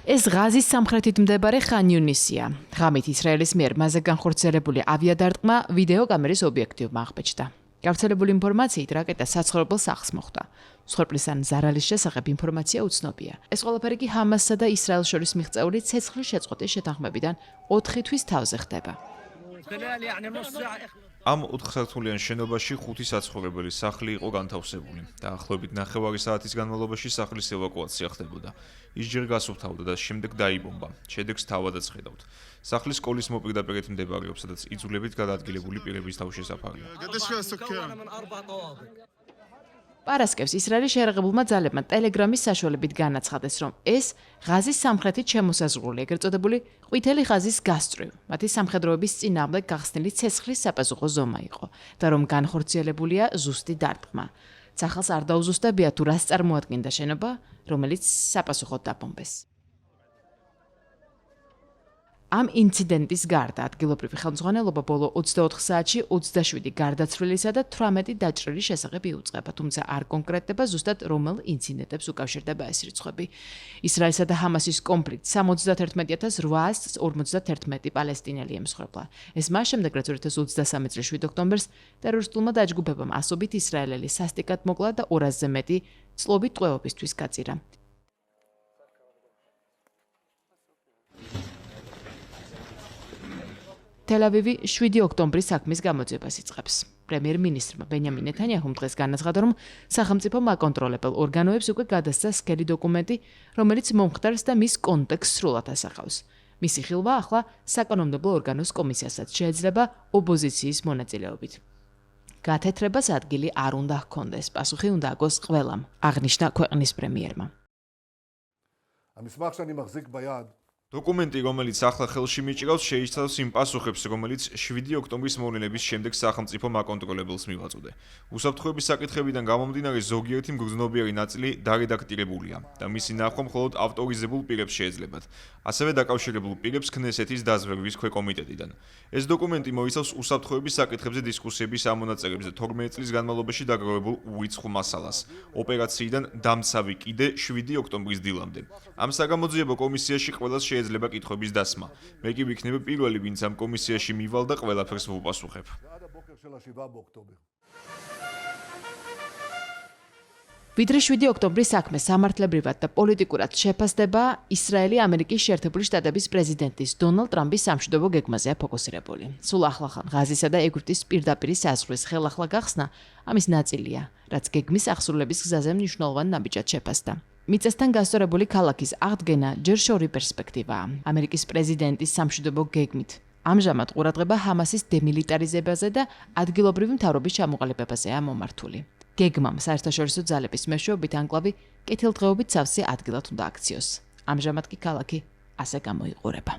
ეს ღაზის სამხრეთით მდებარე ხან იუნისია. ღამით ისრაელის მიერ მასზე განხორციელებული ავიადარტყმა ვიდეო კამერის ობიექტივმა აღბეჭდა. გავრცელებული ინფორმაციით რაკეტა საცხოვრებელ სახლს მოხვდა. მსხვერპლის ან ზარალის შესახებ ინფორმაცია უცნობია. ეს ყველაფერი კი ჰამასსა და ისრაელს შორის მიღწეული ცეცხლის შეწყვეტის შეთანხმებიდან 4 თვის თავზე ხდება. ამ 4 სართულიან შენობაში 5 საცხოვრებელი სახლი იყო განთავსებული. დაახლოებით 9 საათის განმავლობაში სახლის ევაკუაცია ხდებოდა. ის ჯერ გასუფთავდა და შემდეგ დაიბომბა. შედეგს თავადაც ხედავთ. სახლის სკოლის მოპირდაპირედ მდებარეობს, სადაც იძულებით გადაადგილებული პირების თავშესაფარია. პარასკევს ისრაელის შეერაღებულმა ძალებმა ტელეგრამის საშუალებით განაცხადეს, რომ ეს ღაზის სამხრეთით შემოსაზღვრული, ეგრეთ წოდებული ყვითელი ღაზის გასწვრივ, მათი სამხედროების წინააღმდეგ გახსნილი ცეცხლის საპასუხო ზომა იყო და რომ განხორციელებულია ზუსტი დარტყმა. სახალს არ დაუზუსტებია თუ რას წარმოადგენდა შენობა, რომელიც საპასუხოდ დაბომბეს. ამ ინციდენტის გარდა ადგილობრივი ხელმძღვანელობა ბოლო 24 საათში 27 გარდაცვლილისა და 18 დაჭრილი შესახებ იუწყება, თუმცა არ კონკრეტდება ზუსტად რომელ ინციდენტებს უკავშირდება ეს რიცხვები. ისრაელსა და ჰამასის კონფლიქტს 71851 პალესტინელი ემსხვერპლა. ეს მას შემდეგ, რაც 2023 წლის 7 ოქტომბერს ტერორისტულმა დაჯგუფებამ ასობით ისრაელელი სასტიკად მოკლა და 200-ზე მეტი წლობით ტყვეობისთვის გაწირა. თელ-ავივი 7 ოქტომბრის საქმის გამოძიებას იწყებს. პრემიერ-მინისტრმა ბენიამინ ნეთანიაჰუმ დღეს განაცხადა, რომ სახელმწიფომ აკონტროლებელ ორგანოებს უკვე გადასცა სქელი დოკუმენტი, რომელიც მომხდარს და მის კონტექსტს სრულად ასახავს. მისი ხილვა ახლა საკანონმდებლო ორგანოს კომისიასაც შეეძლება ოპოზიციის მონაწილეობით. გათეთრებას ადგილი არ უნდა ჰქონდეს, პასუხი უნდა აგოს ყველამ, აღნიშნა ქვეყნის პრემიერმა. დოკუმენტი, რომელიც ახლა ხელში მიჭრავს, შეიცავს იმ პასუხებს, რომელიც 7 ოქტომბრის მოვლენების შემდეგ სახელმწიფომ აკონტროლებელს მივაწოდე. უსაფრთხოების საკითხებიდან გამომდინარე ზოგიერთი მგრძნობიარე ნაწილი დარედაქტირებულია და მისი ნახვა მხოლოდ ავტორიზებულ პირებს შეეძლებათ. ასევე დაკავშირებულ პირებს ქნესეთის დაზვერვის ქვეკომიტეტიდან. ეს დოკუმენტი მოიცავს უსაფრთხოების საკითხებზე დისკუსიების ამონაწერებს და 12 წლის განმავლობაში დაგროვებულ ურიცხულ მასალას. ოპერაციიდან დამცავი კიდე 7 ოქტომბრის დილამდე. ამ საგამოძიებო კომისიაში ყველას შეიძლება კითხვების დასმა. მე კი ვიქნები პირველი, ვინც ამ კომისიაში მივალ და ყველაფერს ვუპასუხებ. ვიდრე 7 ოქტომბრის საქმე სამართლებრივად და პოლიტიკურად შეფასდება, ისრაელი ამერიკის შეერთებული შტატების პრეზიდენტის დონალდ ტრამპის სამშვიდობო გეგმაზეა ფოკუსირებული. სულ ახლახან ღაზისა და ეგვიპტის პირდაპირი საზღვრის ხელახლა გახსნა ამის ნაწილია, რაც გეგმის აღსრულების გზაზე მნიშვნელოვან ნაბიჯად შეფასდა. მიწასთან გასწორებული ქალაქის აღდგენა ჯერ შორი პერსპექტივაა. ამერიკის პრეზიდენტის სამშვიდობო გეგმით ამჟამად ყურადღება ჰამასის დემილიტარიზებაზე და ადგილობრივი მთავრობის ჩამოყალიბებაზეა მომართული. გეგმამ საერთაშორისო ძალების მეშვეობით ანკლავი კეთილდღეობით სავსე ადგილად უნდა აქციოს. ამჟამად კი ქალაქი ასე გამოიყურება.